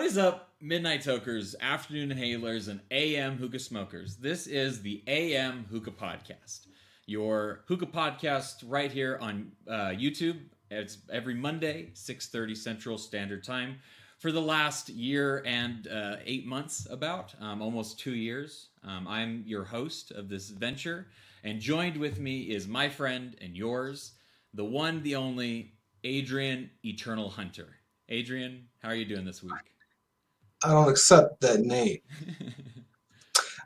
is up, Midnight Tokers, Afternoon Inhalers, and AM Hookah Smokers? This is the AM Hookah Podcast, your hookah podcast right here on YouTube. It's every Monday, 6:30 Central Standard Time for the last year and 8 months, almost 2 years. I'm your host of this venture, and joined with me is my friend and yours, the one, the only, Adrian Eternal Hunter. Adrian, how are you doing this week? I don't accept that name.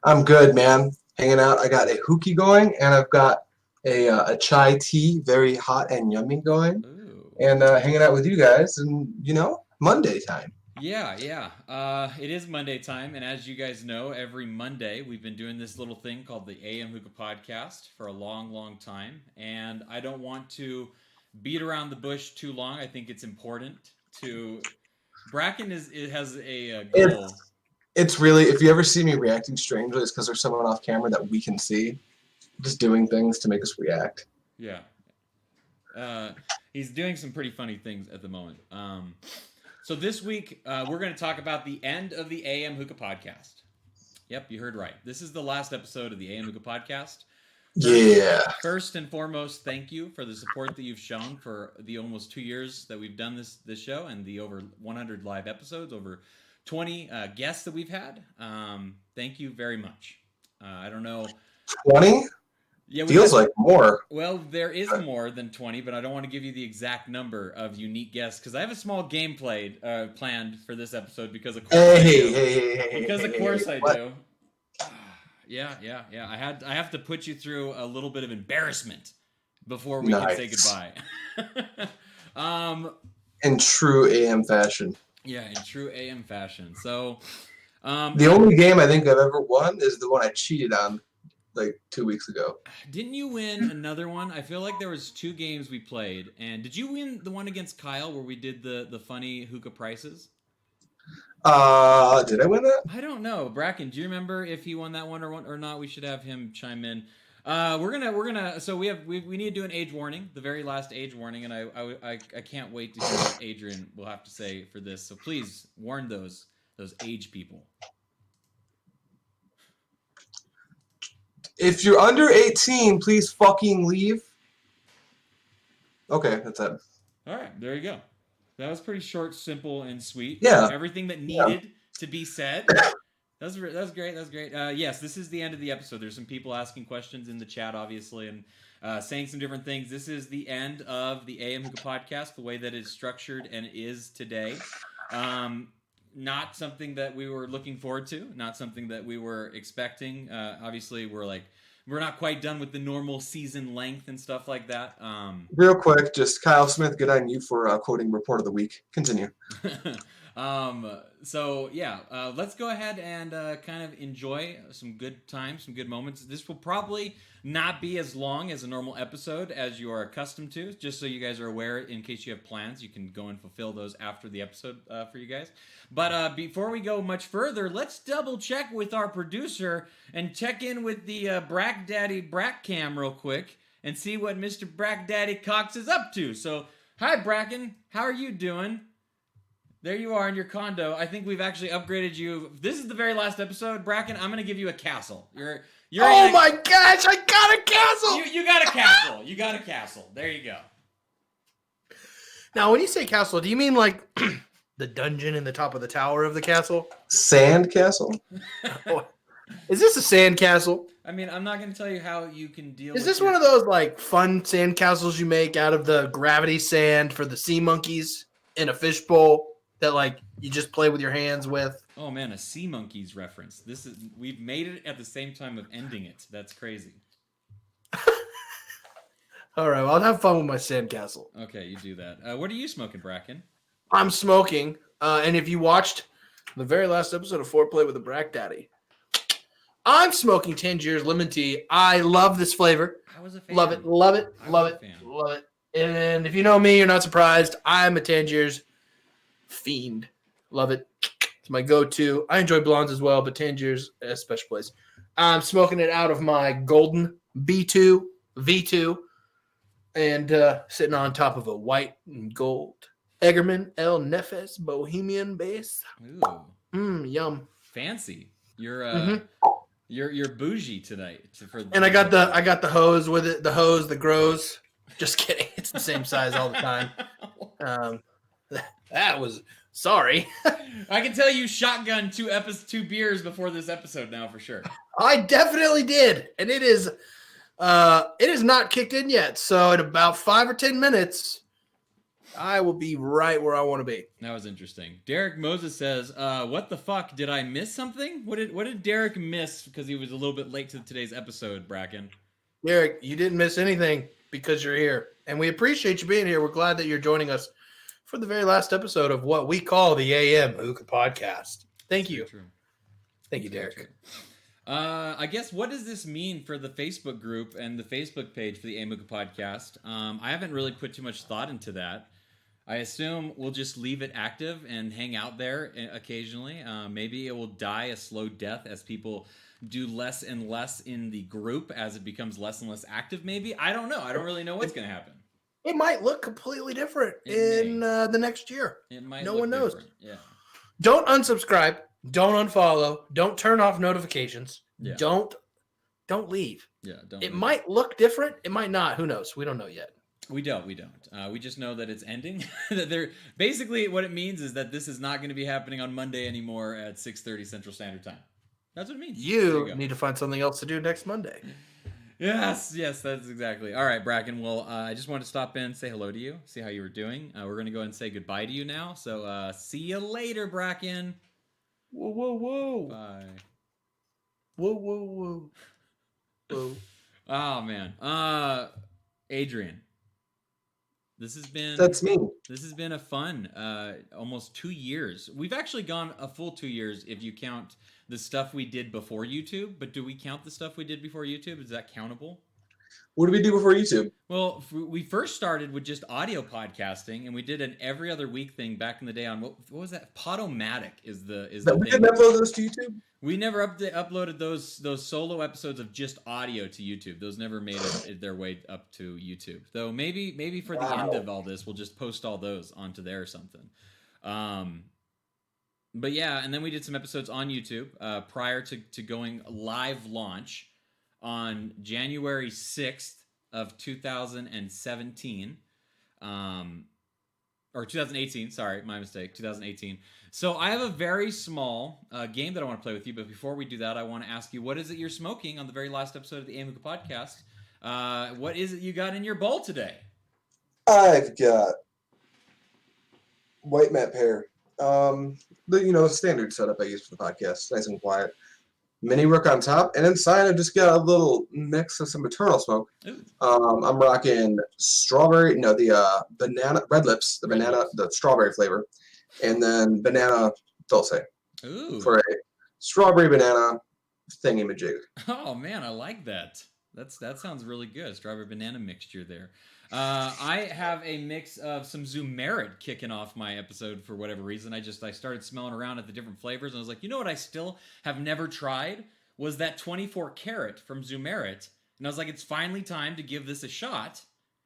I'm good, man. Hanging out. I got a hookah going, and I've got a chai tea, very hot and yummy going. Ooh. And hanging out with you guys, and Monday time. Yeah. It is Monday time, and as you guys know, every Monday we've been doing this little thing called the AM Hookah Podcast for a long, long time. And I don't want to beat around the bush too long. I think it's important to. Bracken has a goal. It's really, if you ever see me reacting strangely, it's because there's someone off camera that we can see, just doing things to make us react. Yeah. He's doing some pretty funny things at the moment. So this week, we're going to talk about the end of the AM Hookah Podcast. Yep, you heard right. This is the last episode of the AM Hookah Podcast. First and foremost, thank you for the support that you've shown for the almost 2 years that we've done this show and the over 100 live episodes, over 20 guests that we've had. Thank you very much. I don't know. 20? Yeah, feels like more. Well, there is more than 20, but I don't want to give you the exact number of unique guests because I have a small game planned for this episode because of course I do. Yeah. I have to put you through a little bit of embarrassment before we can say goodbye. In true AM fashion. Yeah, in true AM fashion. So, the only game I think I've ever won is the one I cheated on like 2 weeks ago. Didn't you win another one? I feel like there was 2 games we played, and did you win the one against Kyle where we did the funny hookah prices? Did I win that? I don't know. Bracken, do you remember if he won that one or not? We should have him chime in. We're gonna. So we need to do an age warning, the very last age warning, and I can't wait to hear what Adrian will have to say for this. So please warn those age people. If you're under 18, please fucking leave. Okay, that's it. All right, there you go. That was pretty short, simple, and sweet. Yeah. Everything that needed to be said. That was great. Yes, this is the end of the episode. There's some people asking questions in the chat, obviously, and saying some different things. This is the end of the AM Hookah Podcast, the way that it's structured and is today. Not something that we were looking forward to. Not something that we were expecting. Obviously, we're not quite done with the normal season length and stuff like that. Real quick, just Kyle Smith, good on you for quoting Report of the Week. Continue. Let's go ahead and kind of enjoy some good times, some good moments. This will probably not be as long as a normal episode as you are accustomed to, just so you guys are aware in case you have plans. You can go and fulfill those after the episode for you guys. But before we go much further, let's double check with our producer and check in with the Brack Daddy Brack Cam real quick and see what Mr. Brack Daddy Cox is up to. So, hi Bracken, how are you doing? There you are in your condo. I think we've actually upgraded you. This is the very last episode, Bracken. I'm going to give you a castle. My gosh, I got a castle! You got a castle. You got a castle. There you go. Now, when you say castle, do you mean like the dungeon in the top of the tower of the castle? Sand castle? Is this a sand castle? I mean, I'm not going to tell you how you can deal with Is this one of those like fun sand castles you make out of the gravity sand for the sea monkeys in a fishbowl? That like you just play with your hands with. Oh man, a Sea Monkeys reference. We've made it at the same time of ending it. That's crazy. All right, well, I'll have fun with my sandcastle. Okay, you do that. What are you smoking, Bracken? I'm smoking, and if you watched the very last episode of Foreplay with the Brack Daddy, I'm smoking Tangier's lemon tea. I love this flavor. I was a fan. Love it. And if you know me, you're not surprised. I'm a Tangier's fiend. Love it. It's my go-to. I enjoy blondes as well, but Tangier's a special place. I'm smoking it out of my golden V2 and sitting on top of a white and gold Eggerman El Nefes Bohemian Base. Ooh, Yum. fancy. You're Mhm. you're bougie tonight. And I got the hose with it. The hose that grows. Just kidding. It's the same size all the time. That was sorry. I can tell you shotgun two beers before this episode now for sure. I definitely did, and it is not kicked in yet. So in about 5 or 10 minutes, I will be right where I want to be. That was interesting. Derek Moses says, "What the fuck? Did I miss something? What did Derek miss because he was a little bit late to today's episode?" Bracken. Derek, you didn't miss anything because you're here, and we appreciate you being here. We're glad that you're joining us for the very last episode of what we call the AM Hookah Podcast. Thank you. True. Thank you, Derek. I guess what does this mean for the Facebook group and the Facebook page for the AM Hookah Podcast? I haven't really put too much thought into that. I assume we'll just leave it active and hang out there occasionally. Maybe it will die a slow death as people do less and less in the group as it becomes less and less active. Maybe. I don't know. I don't really know what's going to happen. It might look completely different in the next year. It might. No one knows. Different. Yeah. Don't unsubscribe. Don't unfollow. Don't turn off notifications. Yeah. Don't leave. Yeah. Don't. It might look different. It might not. Who knows? We don't know yet. We don't. We just know that it's ending. That they're basically what it means is that this is not going to be happening on Monday anymore at 6:30 Central Standard Time. That's what it means. You need to find something else to do next Monday. Yes, that's exactly. All right, Bracken. Well, I just wanted to stop in, say hello to you, see how you were doing. We're going to go ahead and say goodbye to you now. So see you later, Bracken. Whoa. Bye. Whoa. Oh, man. Adrian. That's me. This has been a fun almost 2 years. We've actually gone a full 2 years if you count the stuff we did before YouTube. But do we count the stuff we did before YouTube? Is that countable? What did we do before YouTube? Well, we first started with just audio podcasting, and we did an every other week thing back in the day on what was that? Podomatic is the We didn't upload those to YouTube? We never uploaded those solo episodes of just audio to YouTube. Those never made their way up to YouTube. Though maybe for the end of all this, we'll just post all those onto there or something. But yeah, and then we did some episodes on YouTube prior to going live launch on January 6th of 2017. Or 2018, sorry, my mistake, 2018. So I have a very small game that I want to play with you, but before we do that, I want to ask you, what is it you're smoking on the very last episode of the AM Hookah Podcast? What is it you got in your bowl today? I've got white matte pear. The standard setup I use for the podcast, nice and quiet. Mini rook on top, and inside I just got a little mix of some Eternal Smoke. I'm rocking the banana red lips, the strawberry flavor, and then banana dulce. Ooh. For a strawberry banana thingy-majig. Oh man, I like that. That sounds really good. Strawberry banana mixture there. I have a mix of some Zumerit kicking off my episode for whatever reason. I started smelling around at the different flavors, and I was like, you know what I still have never tried was that 24 karat from Zumerit. And I was like, it's finally time to give this a shot.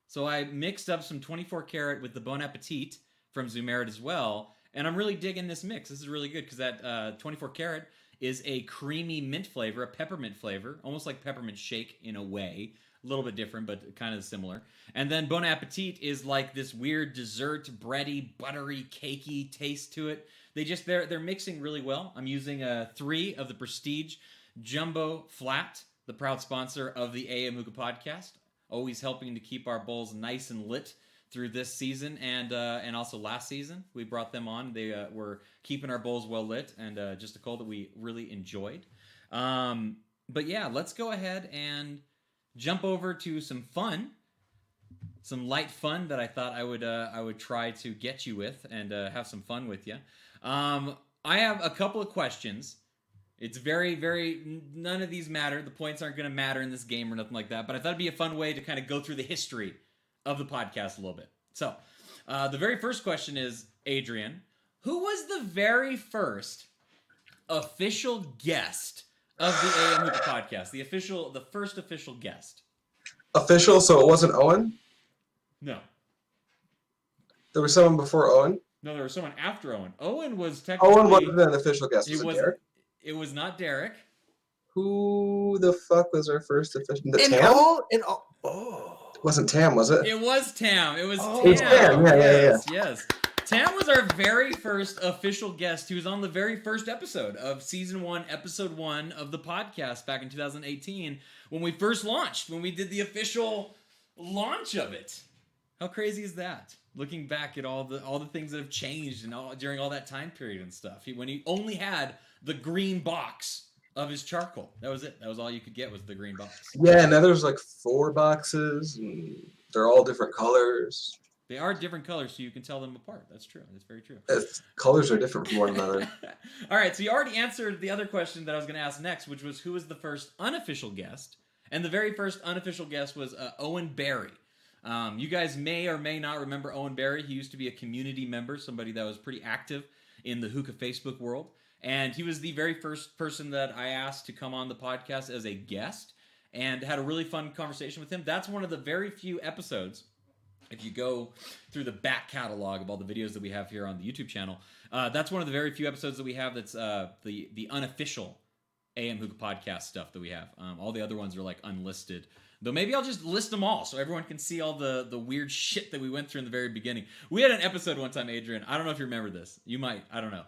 So I mixed up some 24 karat with the Bon Appetit from Zumerit as well. And I'm really digging this mix. This is really good because that 24 karat is a creamy mint flavor, a peppermint flavor, almost like peppermint shake in a way. A little bit different, but kind of similar. And then Bon Appetit is like this weird dessert, bready, buttery, cakey taste to it. They're mixing really well. I'm using 3 of the Prestige Jumbo Flat, the proud sponsor of the AM Hookah Podcast, always helping to keep our bowls nice and lit through this season and also last season. We brought them on. They were keeping our bowls well lit and just a cold that we really enjoyed. But yeah, let's go ahead and jump over to some light fun that I thought I would try to get you with and have some fun with you. I have a couple of questions. It's very, very, none of these matter. The points aren't going to matter in this game or nothing like that, but I thought it'd be a fun way to kind of go through the history of the podcast a little bit. So, the very first question is, Adrian, who was the very first official guest of the AM Hookah Podcast? The first official guest. Official, so it wasn't Owen? No. There was someone before Owen. No, there was someone after Owen. Owen was technically... Owen wasn't an official guest. Was it Derek? It was not Derek. Who the fuck was our first official? Oh. It wasn't Tam, was it? It was Tam. It was Tam. It was Tam. Yeah. Yes. Tam was our very first official guest. He was on the very first episode of season 1, episode 1 of the podcast back in 2018 when we first launched, when we did the official launch of it. How crazy is that? Looking back at all the things that have changed and during all that time period and stuff. When he only had the green box of his charcoal. That was it. That was all you could get was the green box. Yeah, now there's like 4 boxes, and they're all different colors. They are different colors, so you can tell them apart. That's true. That's very true. Colors are different from one another. All right, so you already answered the other question that I was going to ask next, which was who was the first unofficial guest? And the very first unofficial guest was Owen Barry. You guys may or may not remember Owen Barry. He used to be a community member, somebody that was pretty active in the hookah Facebook world. And he was the very first person that I asked to come on the podcast as a guest and had a really fun conversation with him. That's one of the very few episodes, if you go through the back catalog of all the videos that we have here on the YouTube channel, that's one of the very few episodes that we have that's the unofficial AM Hookah Podcast stuff that we have. All the other ones are like unlisted. Though maybe I'll just list them all so everyone can see all the weird shit that we went through in the very beginning. We had an episode one time, Adrian. I don't know if you remember this. You might. I don't know.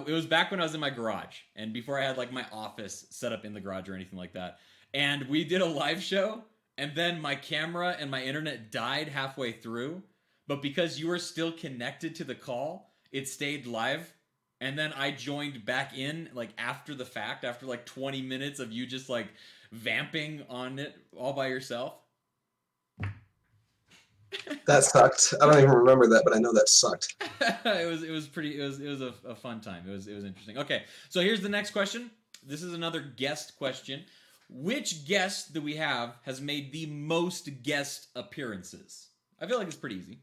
It was back when I was in my garage and before I had like my office set up in the garage or anything like that. And we did a live show and then my camera and my internet died halfway through. But because you were still connected to the call, it stayed live. And then I joined back in like after the fact, after like 20 minutes of you just like vamping on it all by yourself. That sucked. I don't even remember that, but I know that sucked. It was a fun time. It was interesting. Okay, so here's the next question. This is another guest question. Which guest that we have has made the most guest appearances? I feel like it's pretty easy.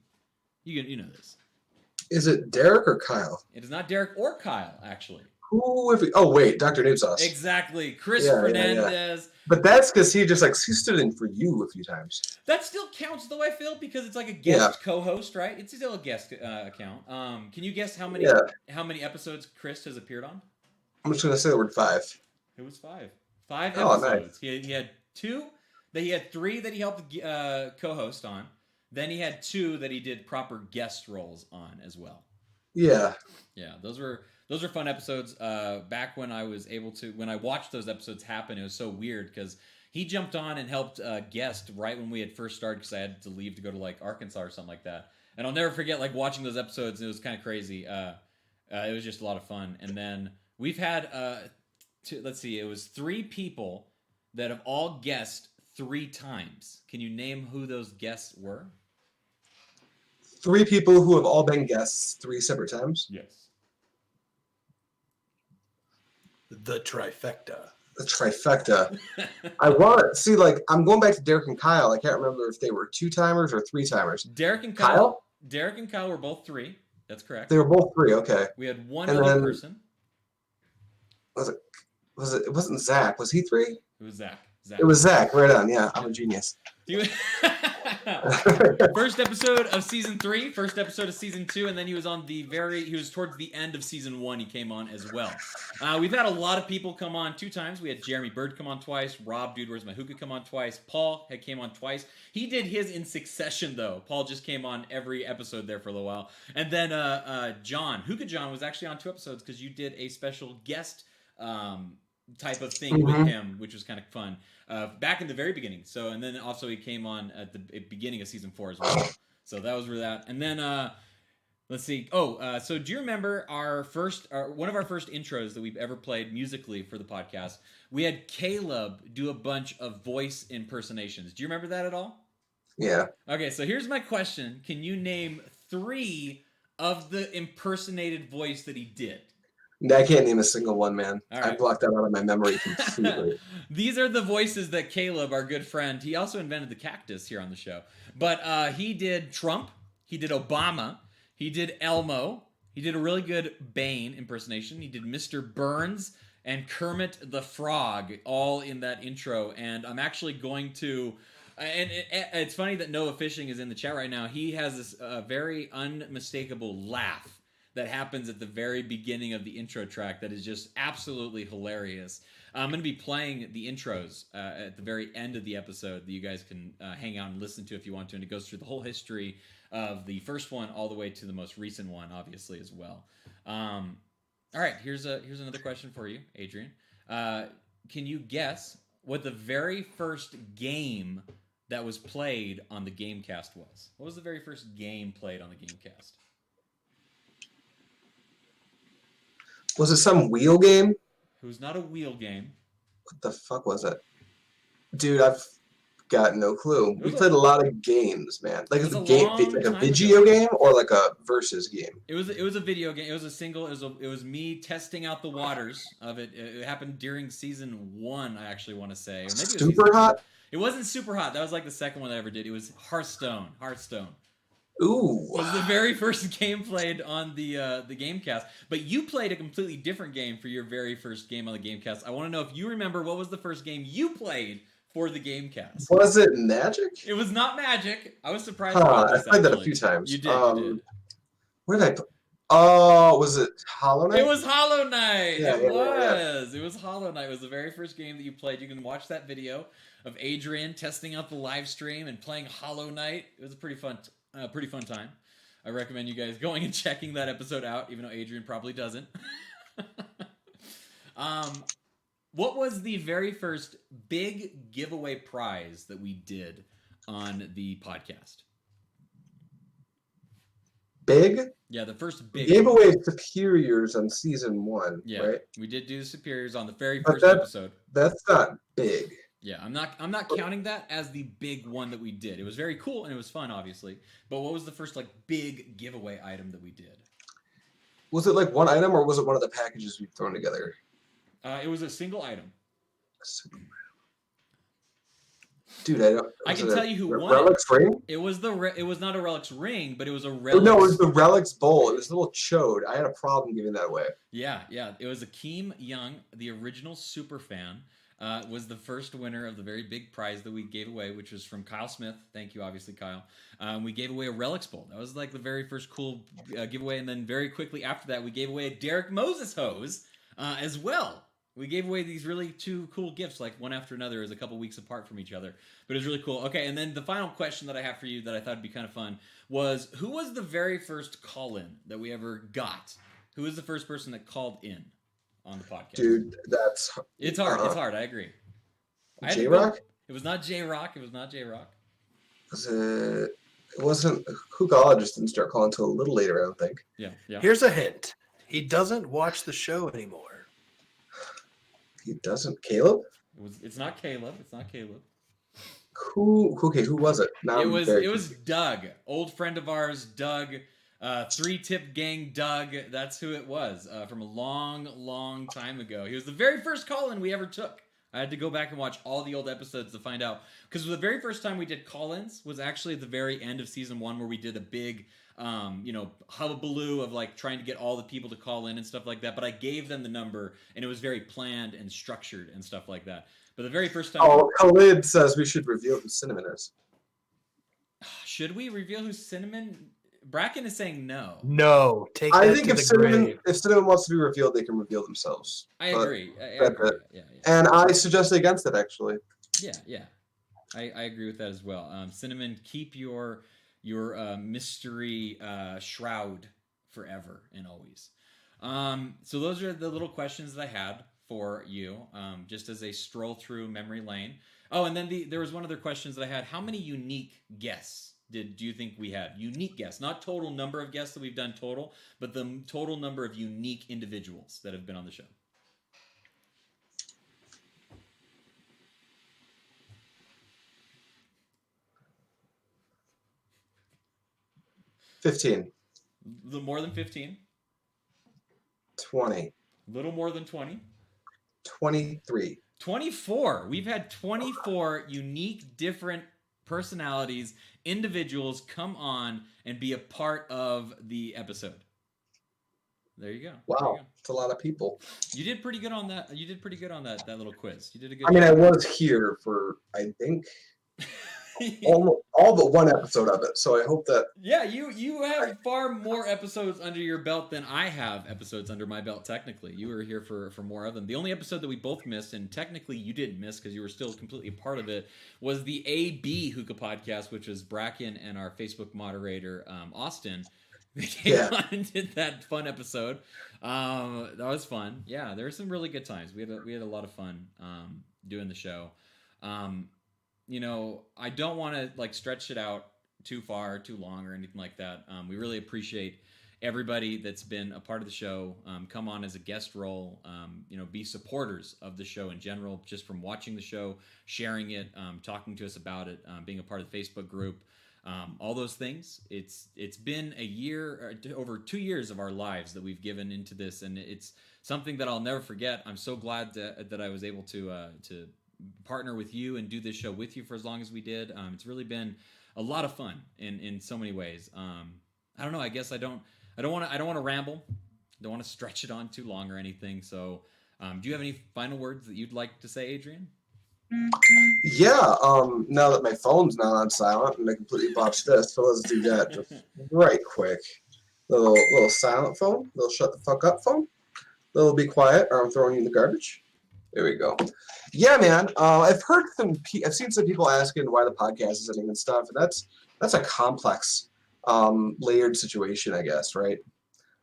You know this. Is it Derek or Kyle? It is not Derek or Kyle, actually. Who? Oh wait, Dr. Noob Sauce. Exactly, Chris Fernandez. Yeah. But that's because he stood in for you a few times. That still counts, though. I feel because it's like a guest co-host, right? It's still a guest account. Can you guess how many episodes Chris has appeared on? I'm just gonna say the word 5. It was 5. 5 episodes. Nice. He had 2. He had 3 that he helped co-host on. Then he had 2 that he did proper guest roles on as well. Yeah. Yeah, those were fun episodes. Back when when I watched those episodes happen, it was so weird because he jumped on and helped guest right when we had first started because I had to leave to go to like Arkansas or something like that. And I'll never forget like watching those episodes. It was kind of crazy. It was just a lot of fun. And then we've had it was 3 people that have all guessed 3 times. Can you name who those guests were? 3 people who have all been guests 3 separate times? Yes. The trifecta. The trifecta. I want to see, like, I'm going back to Derek and Kyle. I can't remember if they were 2-timers or 3-timers. Derek and Kyle were both 3. That's correct. They were both 3, okay. We had one other person. It wasn't Zach. Was he 3? It was Zach. It was Zach. Right on. Yeah, I'm a genius. First episode of season 3, first episode of season 2, and then he was towards the end of season 1. He came on as well. We've had a lot of people come on 2 times. We had Jeremy Bird come on twice. Rob, Dude, Where's My Hookah come on twice. Paul came on twice. He did his in succession though. Paul just came on every episode there for a little while. And then John, Hookah John was actually on 2 episodes because you did a special guest type of thing with him, which was kind of fun. Back in the very beginning. So, and then also he came on at the beginning of season 4 as well. So that was really that. And then let's see. So do you remember one of our first intros that we've ever played musically for the podcast? We had Caleb do a bunch of voice impersonations. Do you remember that at all? Yeah. Okay, so here's my question. Can you name 3 of the impersonated voice that he did? I can't name a single one, man. All right. I blocked that out of my memory completely. These are the voices that Caleb, our good friend, he also invented the cactus here on the show. But he did Trump, he did Obama, he did Elmo, he did a really good Bane impersonation, he did Mr. Burns and Kermit the Frog, all in that intro. And I'm actually going to It's funny that Noah Fishing is in the chat right now. He has this very unmistakable laugh that happens at the very beginning of the intro track that is just absolutely hilarious. I'm going to be playing the intros at the very end of the episode that you guys can hang out and listen to if you want to, and it goes through the whole history of the first one all the way to the most recent one, obviously, as well. All right, here's another question for you, Adrian. Can you guess what the very first game that was played on the Gamecast was? What was the very first game played on the Gamecast? Was it some wheel game? It was not a wheel game. What the fuck was it? Dude, I've got no clue. We played a lot of games, man. Like it's a game, like a video game or like a versus game. It was a video game. It was a single. It was me testing out the waters of it. It happened during season 1. I actually want to say. Or maybe Super Hot. It wasn't Super Hot. That was like the second one I ever did. It was Hearthstone. Ooh. Was the very first game played on the Gamecast. But you played a completely different game for your very first game on the Gamecast. I want to know if you remember what was the first game you played for the Gamecast. Was it Magic? It was not Magic. I was surprised about this. I played that a few times. You did. Where did I play? Oh, was it Hollow Knight? It was Hollow Knight. Yeah, It was Hollow Knight. It was the very first game that you played. You can watch that video of Adrian testing out the live stream and playing Hollow Knight. It was a pretty fun time. I recommend you guys going and checking that episode out, even though Adrian probably doesn't. What was the very first big giveaway prize that we did on the podcast? Big? Yeah, the first big. We gave away Superiors on season 1, yeah, right? We did do Superiors on the very first episode. That's not big. Yeah, I'm not counting that as the big one that we did. It was very cool and it was fun, obviously. But what was the first big giveaway item that we did? Was it like one item or was it one of the packages we've thrown together? It was a single item. Dude, I can tell you who won. Relics ring? It was not a Relics ring, but it was a Relics. No, it was the Relics bowl. It was a little chode. I had a problem giving that away. Yeah. It was Akeem Young, the original super fan. Was the first winner of the very big prize that we gave away, which was from Kyle Smith. Thank you, obviously, Kyle. We gave away a Relics Bowl. That was like the very first cool giveaway. And then very quickly after that, we gave away a Derek Moses hose as well. We gave away these really 2 cool gifts, like one after another, as a couple weeks apart from each other. But it was really cool. Okay, and then the final question that I have for you that I thought would be kind of fun was, who was the very first call-in that we ever got? Who was the first person that called in on the podcast? Dude, it's hard. It's hard. I agree. J-Rock? It was not J-Rock. It wasn't Hookahologists didn't start calling until a little later, I don't think. Yeah. Here's a hint. He doesn't watch the show anymore. He doesn't. Caleb? It's not Caleb. Who was it? Now it was Doug, old friend of ours, Doug, 3-tip gang Doug. That's who it was from a long time ago. He was the very first call-in we ever took. I had to go back and watch all the old episodes to find out, because the very first time we did call-ins was actually at the very end of season 1, where we did a big hullabaloo of trying to get all the people to call in and stuff like that. But I gave them the number, and it was very planned and structured and stuff like that. But the very first time... Oh, Khalid says we should reveal who Cinnamon is. Should we reveal who Cinnamon... Bracken is saying no. No. I think if Cinnamon wants to be revealed, they can reveal themselves. I agree. Yeah. And I suggest against it, actually. Yeah. I agree with that as well. Cinnamon, keep your mystery shroud forever and always. So those are the little questions that I had for you, just as a stroll through memory lane. Oh, and then there was one other question that I had. How many unique guests do you think we had? Unique guests, not total number of guests that we've done total, but the total number of unique individuals that have been on the show. 15. More than 15. 20. Little more than 20. 23. 24. We've had 24 unique, different personalities, individuals come on and be a part of the episode. There you go. Wow, it's a lot of people. You did pretty good on that. You did pretty good on that little quiz. You did a good. I mean, I was here for I think all but one episode of it. So I hope that. Yeah, you have far more episodes under your belt than I have episodes under my belt. Technically, you were here for more of them. The only episode that we both missed, and technically you didn't miss because you were still completely a part of it, was the AB Hookah Podcast, which was Bracken and our Facebook moderator Austin. They came on and did that fun episode. That was fun. Yeah, there were some really good times. We had a lot of fun doing the show. You know, I don't want to like stretch it out too far, too long, or anything like that. We really appreciate everybody that's been a part of the show, come on as a guest role, you know, be supporters of the show in general, just from watching the show, sharing it, talking to us about it, being a part of the Facebook group, all those things. It's been a year, over 2 years of our lives that we've given into this, and it's something that I'll never forget. I'm so glad that I was able to partner with you and do this show with you for as long as we did. It's really been a lot of fun in so many ways. I don't know. I guess I don't want to ramble. Don't want to stretch it on too long or anything. So, do you have any final words that you'd like to say, Adrian? Yeah. Now that my phone's not on silent and I completely botched this, so let's do that just right quick. Little silent phone. Little shut the fuck up phone. Little be quiet, or I'm throwing you in the garbage. There we go. Yeah, man. I've seen some people asking why the podcast is ending and stuff, and that's a complex, layered situation, I guess, right?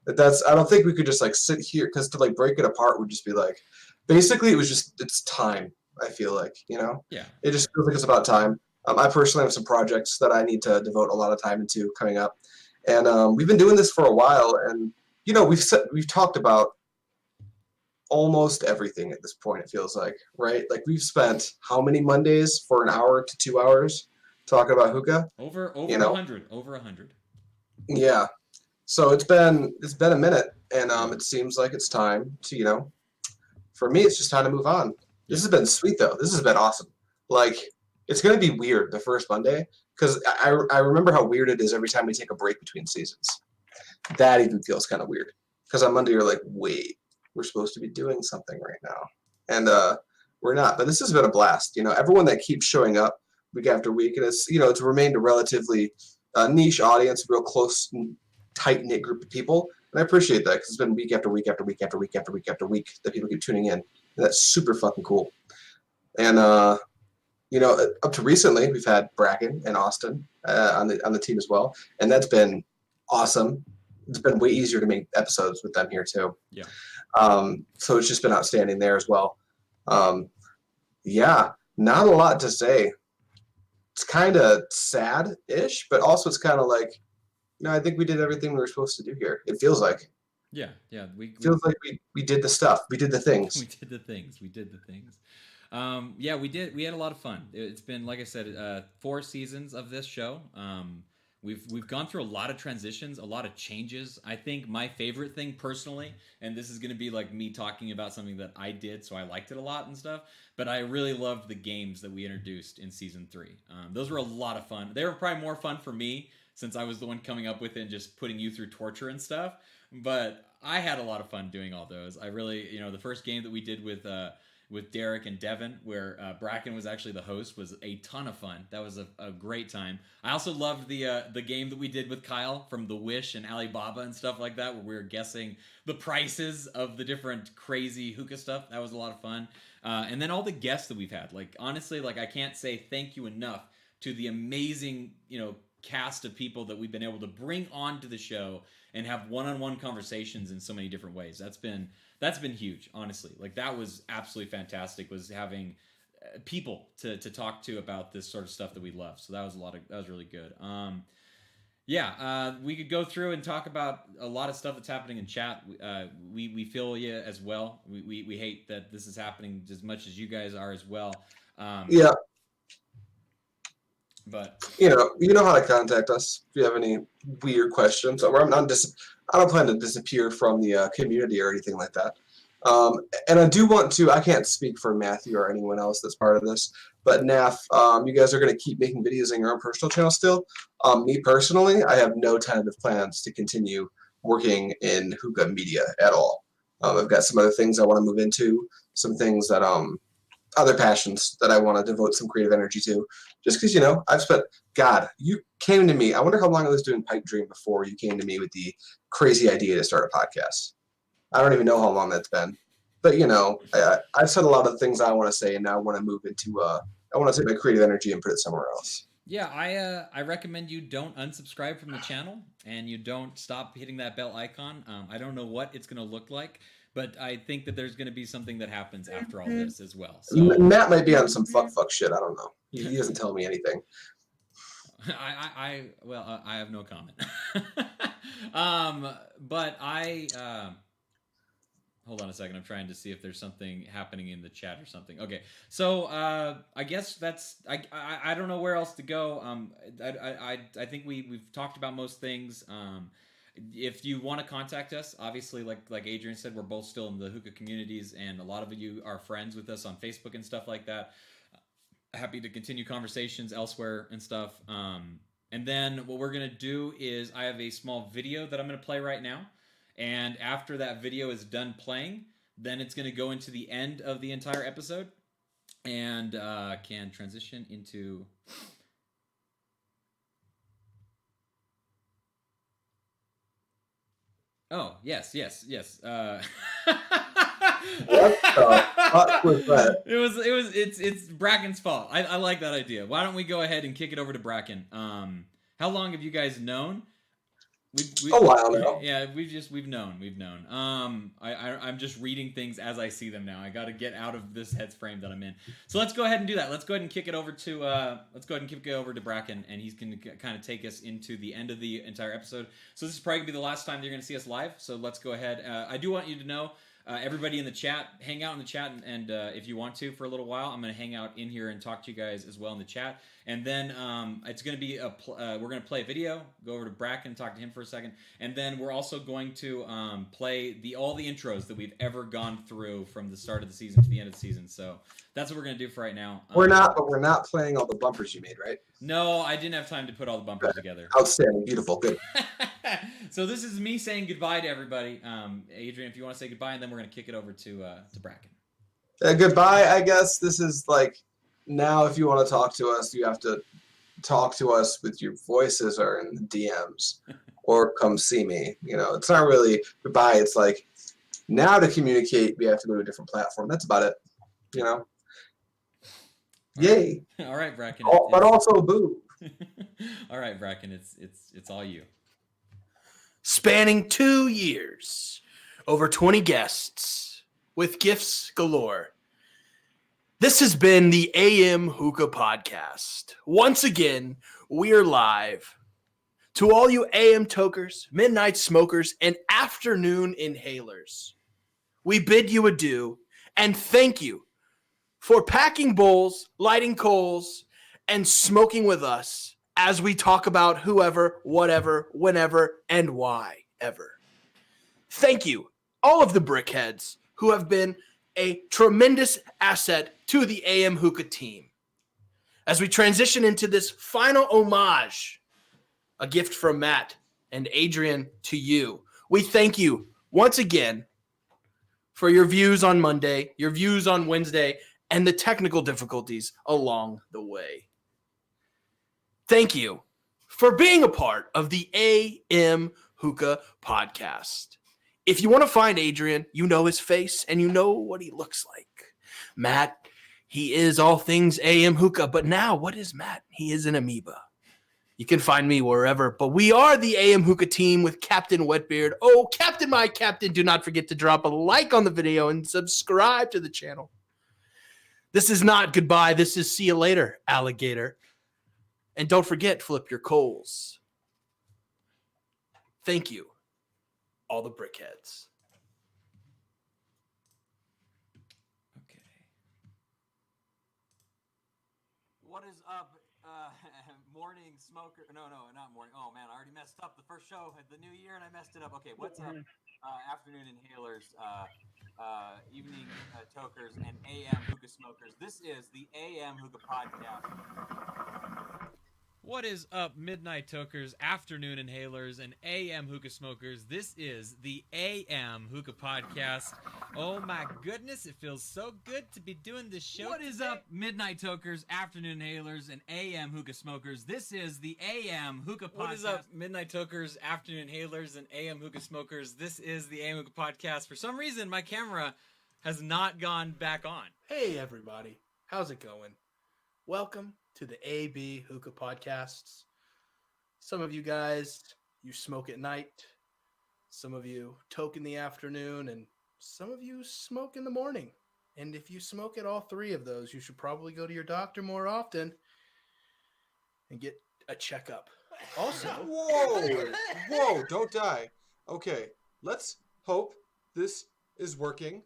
I don't think we could just like sit here, because to like break it apart would just be like, basically it's time. I feel like, you know, Yeah. It just feels like it's about time. I personally have some projects that I need to devote a lot of time into coming up, and we've been doing this for a while, and you know, we've talked about almost everything at this point, it feels like, right? Like we've spent how many Mondays for an hour to 2 hours talking about hookah? Over you know? 100. Over 100. Yeah. So it's been a minute, and it seems like it's time to, you know, for me it's just time to move on. This has been sweet though. This has been awesome. Like, it's gonna be weird the first Monday, because I remember how weird it is every time we take a break between seasons. That even feels kind of weird. Because on Monday you're like, wait, we're supposed to be doing something right now, and we're not. But this has been a blast. You know, everyone that keeps showing up week after week, and it's remained a relatively niche audience, real close, tight knit group of people, and I appreciate that, because it's been week after week after week after week after week after week that people keep tuning in, and that's super fucking cool. And you know, up to recently, we've had Bracken and Austin on the team as well, and that's been awesome. It's been way easier to make episodes with them here too. Yeah. So it's just been outstanding there as well. Yeah, not a lot to say. It's kind of sad-ish, but also it's kind of like, you know, I think we did everything we were supposed to do here. It feels like. Yeah. Feels like we did the stuff. We did the things. We did the things. Yeah, we did. We had a lot of fun. It's been, like I said, 4 seasons of this show. We've gone through a lot of transitions, a lot of changes. I think my favorite thing personally, and this is going to be like me talking about something that I did, so I liked it a lot and stuff, but I really loved the games that we introduced in season 3. Those were a lot of fun. They were probably more fun for me, since I was the one coming up with it and just putting you through torture and stuff. But I had a lot of fun doing all those. I really, you know, the first game that we did with Derek and Devin, where Bracken was actually the host, was a ton of fun. That was a great time. I also loved the game that we did with Kyle from The Wish and Alibaba and stuff like that, where we were guessing the prices of the different crazy hookah stuff. That was a lot of fun. And then all the guests that we've had. Like, honestly, like, I can't say thank you enough to the amazing, you know, cast of people that we've been able to bring onto the show and have one-on-one conversations in so many different ways. That's been huge, honestly. Like, that was absolutely fantastic, was having people to talk to about this sort of stuff that we love. So that was really good. We could go through and talk about a lot of stuff that's happening in chat. We feel you as well. We hate that this is happening as much as you guys are as well. Yeah. But you know how to contact us if you have any weird questions. I don't plan to disappear from the community or anything like that. And I do want to. I can't speak for Matthew or anyone else that's part of this, but Naf, you guys are going to keep making videos on your own personal channel still. Me personally, I have no tentative plans to continue working in hookah media at all. I've got some other things I want to move into, some things that other passions that I want to devote some creative energy to. Just because, I've spent, God, you came to me. I wonder how long I was doing Pipe Dream before you came to me with the crazy idea to start a podcast. I don't even know how long that's been. But, I've said a lot of the things I want to say, and now I want to move into, I want to take my creative energy and put it somewhere else. Yeah, I recommend you don't unsubscribe from the channel, and you don't stop hitting that bell icon. I don't know what it's going to look like, but I think that there's going to be something that happens after all this as well. So Matt might be on some fuck shit. I don't know. He doesn't tell me anything. I have no comment. But hold on a second. I'm trying to see if there's something happening in the chat or something. Okay, so I guess that's I don't know where else to go. I think we've talked about most things. If you want to contact us, obviously, like Adrian said, we're both still in the hookah communities, and a lot of you are friends with us on Facebook and stuff like that. Happy to continue conversations elsewhere and stuff. And then what we're gonna do is I have a small video that I'm gonna play right now. And after that video is done playing, then it's going to go into the end of the entire episode and can transition into... Oh, yes. What the fuck was that? It's Bracken's fault. I like that idea. Why don't we go ahead and kick it over to Bracken? How long have you guys known? A while now. Yeah, we've known. I'm just reading things as I see them now. I got to get out of this head frame that I'm in. So let's go ahead and do that. Let's go ahead and kick it over to Bracken, and he's going to kind of take us into the end of the entire episode. So this is probably going to be the last time you're going to see us live. So let's go ahead. I do want you to know, everybody in the chat, hang out in the chat, and if you want to for a little while, I'm going to hang out in here and talk to you guys as well in the chat. And then it's going to be we're going to play a video, go over to Bracken, talk to him for a second, and then we're also going to play all the intros that we've ever gone through from the start of the season to the end of the season. So that's what we're going to do for right now. We're not playing all the bumpers you made, right? No, I didn't have time to put all the bumpers together. Outstanding, beautiful, good. So this is me saying goodbye to everybody. Adrian, if you want to say goodbye, and then we're going to kick it over to Bracken. Goodbye, I guess. This is like, now if you want to talk to us, you have to talk to us with your voices or in the DMs or come see me. It's not really goodbye. It's like, now to communicate, we have to go to a different platform. That's about it. Yay. All right, Bracken. But also boo. All right, Bracken, it's all you. Spanning 2 years, over 20 guests, with gifts galore. This has been the AM Hookah Podcast. Once again, we're live. To all you AM tokers, midnight smokers, and afternoon inhalers, we bid you adieu and thank you for packing bowls, lighting coals, and smoking with us as we talk about whoever, whatever, whenever, and why ever. Thank you, all of the brickheads who have been a tremendous asset to the AM Hookah team. As we transition into this final homage, a gift from Matt and Adrian to you, we thank you once again for your views on Monday, your views on Wednesday, and the technical difficulties along the way. Thank you for being a part of the AM Hookah Podcast. If you want to find Adrian, you know his face and you know what he looks like. Matt, he is all things AM Hookah, but now what is Matt? He is an amoeba. You can find me wherever, but we are the AM Hookah team with Captain Wetbeard. Oh, Captain, my Captain, do not forget to drop a like on the video and subscribe to the channel. This is not goodbye. This is see you later, alligator. And don't forget, flip your coals. Thank you, all the brickheads. Okay. What is up, morning smoker? No, not morning. Oh man, I already messed up the first show at the new year and I messed it up. Okay, what's up, afternoon inhalers, evening tokers, and AM hookah smokers? This is the AM Hookah Podcast. What is up, midnight tokers, afternoon inhalers, and AM hookah smokers? This is the AM Hookah Podcast. Oh my goodness, it feels so good to be doing this show. What is up, Midnight Tokers, Afternoon Hailers, and AM Hookah Smokers? This is the AM Hookah Podcast. What is up, Midnight Tokers, Afternoon Hailers, and AM Hookah Smokers? This is the AM Hookah Podcast. For some reason, my camera has not gone back on. Hey, everybody. How's it going? Welcome to the AB Hookah Podcasts. Some of you guys, you smoke at night. Some of you toke in the afternoon, and some of you smoke in the morning. And if you smoke at all three of those, you should probably go to your doctor more often and get a checkup. Also, whoa, don't die. Okay, let's hope this is working.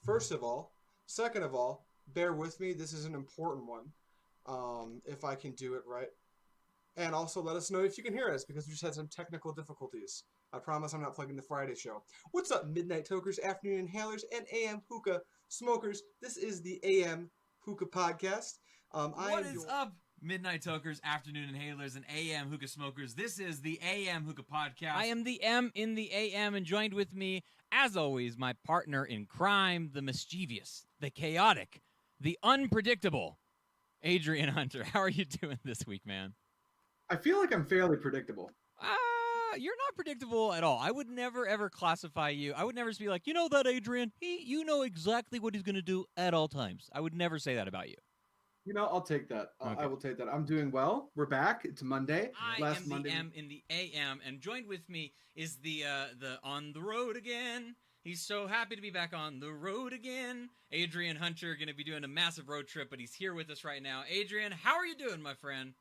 First of all. Second of all, bear with me. This is an important one. If I can do it right. And also let us know if you can hear us, because we just had some technical difficulties. I promise I'm not plugging the Friday show. What's up, Midnight Tokers, Afternoon Inhalers, and AM Hookah Smokers? This is the AM Hookah Podcast. What is up, Midnight Tokers, Afternoon Inhalers, and AM Hookah Smokers? This is the AM Hookah Podcast. I am the M in the AM, and joined with me, as always, my partner in crime, the mischievous, the chaotic, the unpredictable, Adrian Hunter. How are you doing this week, man? I feel like I'm fairly predictable. You're not predictable at all. I would never, ever classify you. I would never be like, you know that, Adrian? You know exactly what he's going to do at all times. I would never say that about you. You know, I'll take that. Okay. I will take that. I'm doing well. We're back. It's Monday. I am the M in the AM, and joined with me is the on the road again. He's so happy to be back on the road again. Adrian Hunter, going to be doing a massive road trip, but he's here with us right now. Adrian, how are you doing, my friend?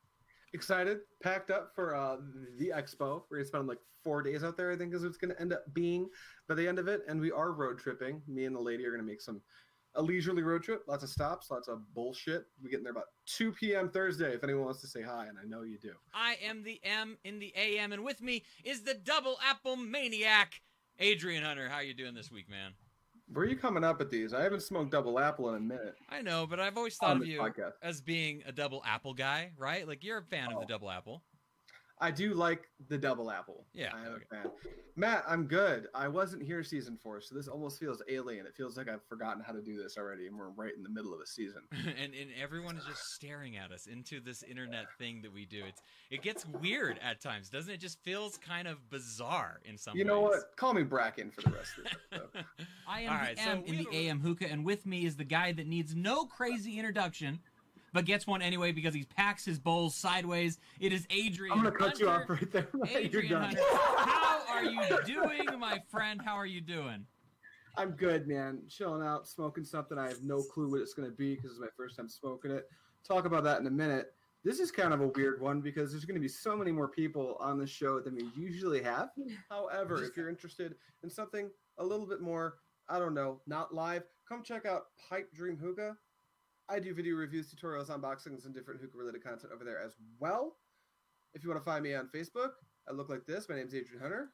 Excited, packed up for the expo. We're going to spend like 4 days out there, I think is what it's going to end up being by the end of it. And we are road tripping. Me and the lady are going to make a leisurely road trip. Lots of stops, lots of bullshit. We get in there about 2 p.m. Thursday if anyone wants to say hi, and I know you do. I am the M in the AM, and with me is the double apple maniac, Adrian Hunter. How are you doing this week, man? Where are you coming up at these? I haven't smoked double apple in a minute. I know, but I've always thought of you podcast as being a double apple guy, right? Like, you're a fan of the double apple. I do like the double apple. Yeah. I am a fan. Matt, I'm good. I wasn't here season 4, so this almost feels alien. It feels like I've forgotten how to do this already, and we're right in the middle of a season. and everyone is just staring at us into this internet thing that we do. It gets weird at times, doesn't it? It just feels kind of bizarre in some ways. You know what? Call me Bracken for the rest of it. I am the M in the AM Hookah, and with me is the guy that needs no crazy introduction, but gets one anyway because he packs his bowls sideways. It is Adrian I'm going to cut Hunter. you off right there. Adrian You're done. Hunter, how are you doing, my friend? How are you doing? I'm good, man. Chilling out, smoking something. I have no clue what it's going to be because it's my first time smoking it. Talk about that in a minute. This is kind of a weird one because there's going to be so many more people on the show than we usually have. However, if you're interested in something a little bit more, I don't know, not live, come check out Pipe Dream Hookah. I do video reviews, tutorials, unboxings, and different hookah-related content over there as well. If you want to find me on Facebook, I look like this. My name's Adrian Hunter.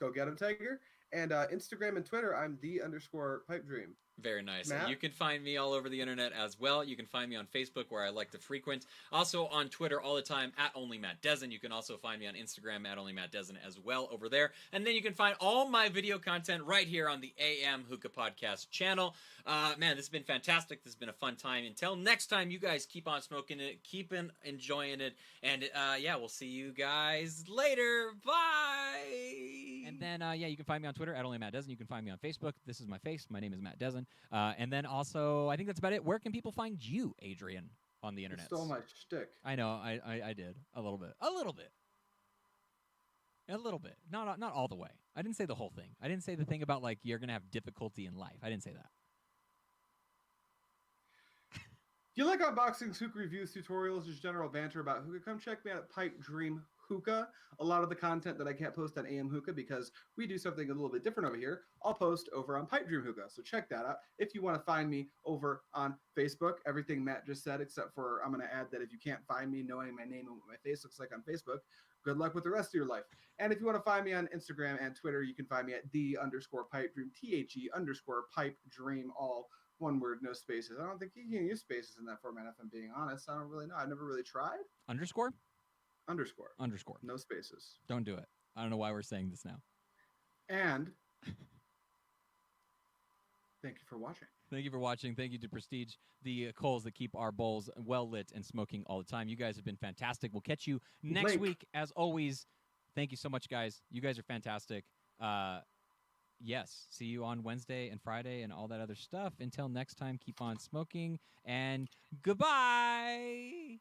Go get him, Tiger. And Instagram and Twitter, I'm _PipeDream. Very nice. Matt? You can find me all over the internet as well. You can find me on Facebook, where I like to frequent. Also on Twitter all the time, @OnlyMattDezen. You can also find me on Instagram, @OnlyMattDezen as well over there. And then you can find all my video content right here on the AM Hookah Podcast channel. Man, this has been fantastic. This has been a fun time. Until next time, you guys keep on smoking it, keep enjoying it. And yeah, we'll see you guys later. Bye! And then, yeah, you can find me on Twitter, @OnlyMattDezen. You can find me on Facebook. This is my face. My name is Matt Dezen. And then also, I think that's about it. Where can people find you, Adrian, on the internet? You stole my shtick. I know, I did. A little bit. Not all the way. I didn't say the whole thing. I didn't say the thing about, like, you're going to have difficulty in life. I didn't say that. If you like unboxings, hookah reviews, tutorials, just general banter about hookah, come check me out at Pipe Dream Hookah. A lot of the content that I can't post on AM Hookah because we do something a little bit different over here, I'll post over on Pipe Dream Hookah. So check that out. If you want to find me over on Facebook, everything Matt just said, except for I'm going to add that if you can't find me knowing my name and what my face looks like on Facebook, good luck with the rest of your life. And if you want to find me on Instagram and Twitter, you can find me at _PipeDream, THE_PipeDream, all one word, no spaces. I don't think you can use spaces in that format, if I'm being honest. I don't really know. I've never really tried. Underscore? Underscore. No spaces. Don't do it. I don't know why we're saying this now. And Thank you for watching. Thank you for watching. Thank you to Prestige, the coals that keep our bowls well lit and smoking all the time. You guys have been fantastic. We'll catch you next week. As always, thank you so much, guys. You guys are fantastic. Yes, see you on Wednesday and Friday and all that other stuff. Until next time, keep on smoking, and goodbye.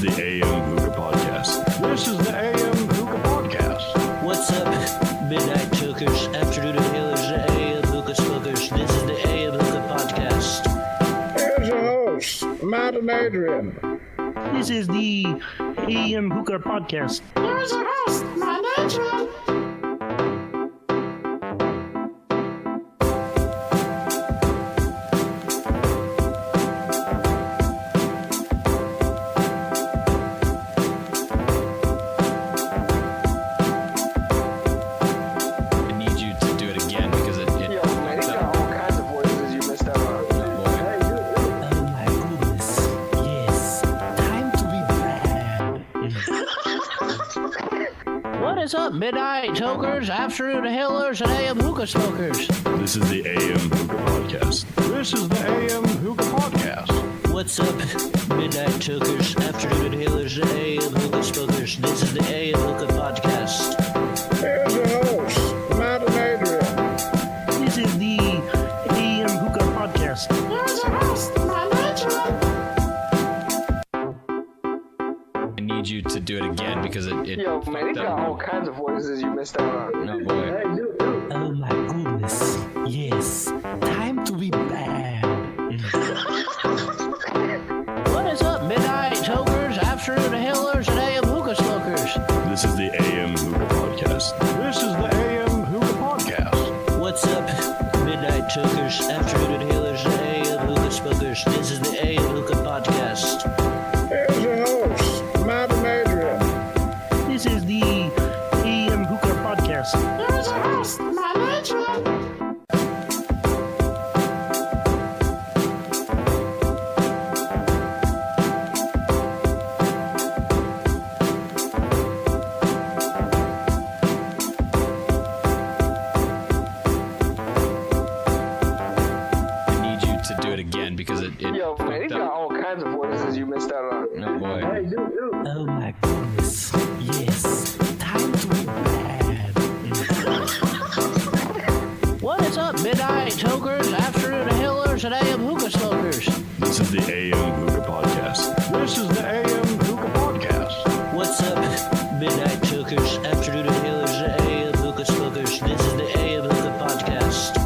is the AM Hookah Podcast. This is the AM Hookah Podcast. What's up, midnight chokers, afternoon inhalers, the AM Hookah smokers? This is the AM Hookah Podcast. Here's your host, Matt and Adrian. This is the AM Hookah Podcast. Here's your host, Matt and Adrian. What's up, midnight tokers, afternoon inhalers, and AM hookah smokers? This is the AM Hookah Podcast. This is the AM Hookah Podcast. What's up, midnight tokers, afternoon inhalers, and AM hookah smokers? This is the AM Hookah Podcast. Here's your host, Matt and Adrian. This is the AM Hookah Podcast. Here's your host, Matt and Adrian. I need you to do it again because it Yo, man, you got all kinds of voices you missed out on. No, boy. Oh my goodness, yes, time to be bad. What is up, midnight tokers, afternoon inhalers, and AM hookah smokers? This is the AM Hookah Podcast. This is the AM Hookah Podcast. What's up, midnight chokers, afternoon inhalers, and AM hookah smokers? This is the AM Hookah Podcast. Here's your host, Matt and Adrian. This is the AM Hookah Podcast. Here's your host, Matt and Adrian. I need you to do it again because it Yo, man, you fucked got up. all kinds of voices you missed out on. No, boy. Oh my goodness, yes, time to be bad. What is up, midnight tokers, afternoon inhalers, and AM hookah smokers? This is the AM Hookah Podcast. This is the AM Hookah Podcast. What's up, midnight chokers, afternoon inhalers, and AM hookah smokers? This is the AM Hookah Podcast.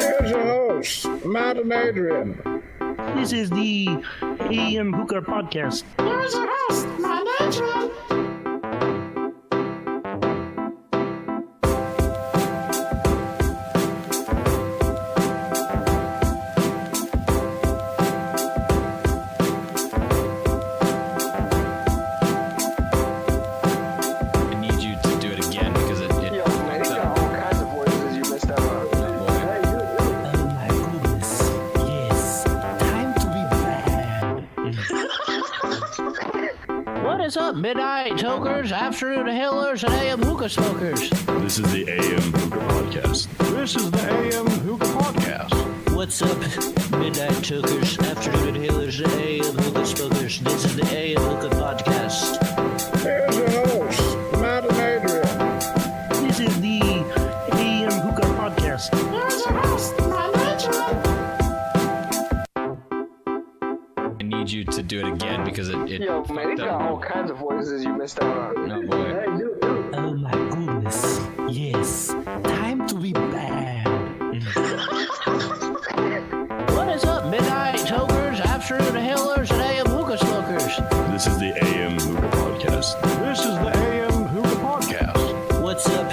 Here's your host, Matt and Adrian. This is the AM Hookah Podcast. Here's your host, Matt and Adrian. I need you to do it again because it Yo, man, you fucked got up. all kinds of voices you missed out on. No, boy. Oh my goodness, yes, time to be bad. What is up, midnight tokers, afternoon inhalers, and AM hookah smokers? This is the AM Hookah Podcast. This is the AM Hookah Podcast. What's up, midnight chokers, afternoon inhalers, and AM hookah smokers? This is the AM Hookah Podcast. Here's your host, Matt and Adrian. This is the AM Hookah Podcast. Here's your host, Matt and Adrian. I need you to do it again because it Yo, man, you fucked got all up. kinds of voices you missed out on. No, boy. Oh my goodness, yes, time to be bad. What is up, midnight tokers, afternoon inhalers, and AM hookah smokers? This is the AM Hookah Podcast. This is the AM Hookah Podcast. What's up,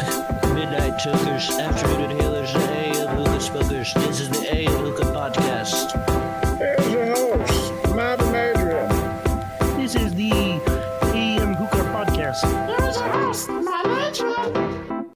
midnight chokers, afternoon inhalers, and AM hookah smokers? This is the AM Hookah Podcast. Here's your host, Matt and Adrian. This is the AM Hookah Podcast. Here's your host, Matt and Adrian.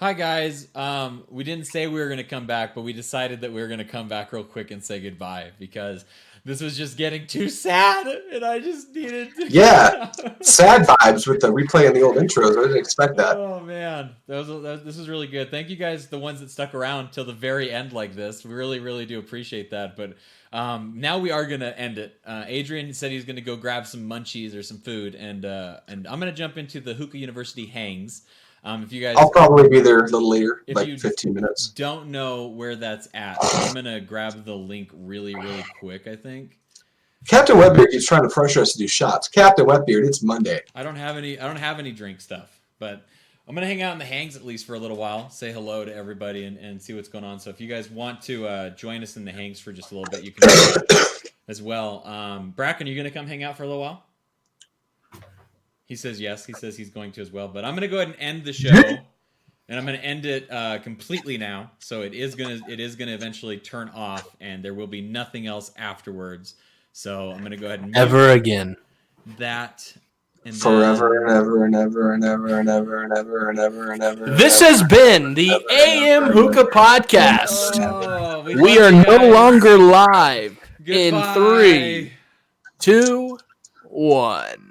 Hi guys. We didn't say we were going to come back, but we decided that we were going to come back real quick and say goodbye because this was just getting too sad, and I just needed to... Yeah, sad vibes with the replaying the old intros. I didn't expect that. Oh man, this was really good. Thank you guys, the ones that stuck around till the very end like this. We really, really do appreciate that. But now we are gonna end it. Adrian said he's gonna go grab some munchies or some food, and I'm gonna jump into the Hookah University hangs. If you guys, I'll probably be there a little later, like 15 minutes. Don't know where that's at. I'm gonna grab the link really, really quick. I think Captain Wetbeard keeps trying to pressure us to do shots. Captain Wetbeard, it's Monday. I don't have any drink stuff, but I'm gonna hang out in the hangs at least for a little while, say hello to everybody, and see what's going on. So if you guys want to join us in the hangs for just a little bit, you can do that as well. Bracken, are you gonna come hang out for a little while? He says yes. He says he's going to as well. But I'm going to go ahead and end the show, and I'm going to end it completely now. So it is going to eventually turn off, and there will be nothing else afterwards. So I'm going to go ahead and ever again that and forever and ever and ever and ever and ever and ever and ever and ever. This has been the AM Hookah Podcast. We are no longer live. Goodbye. In 3, 2, 1.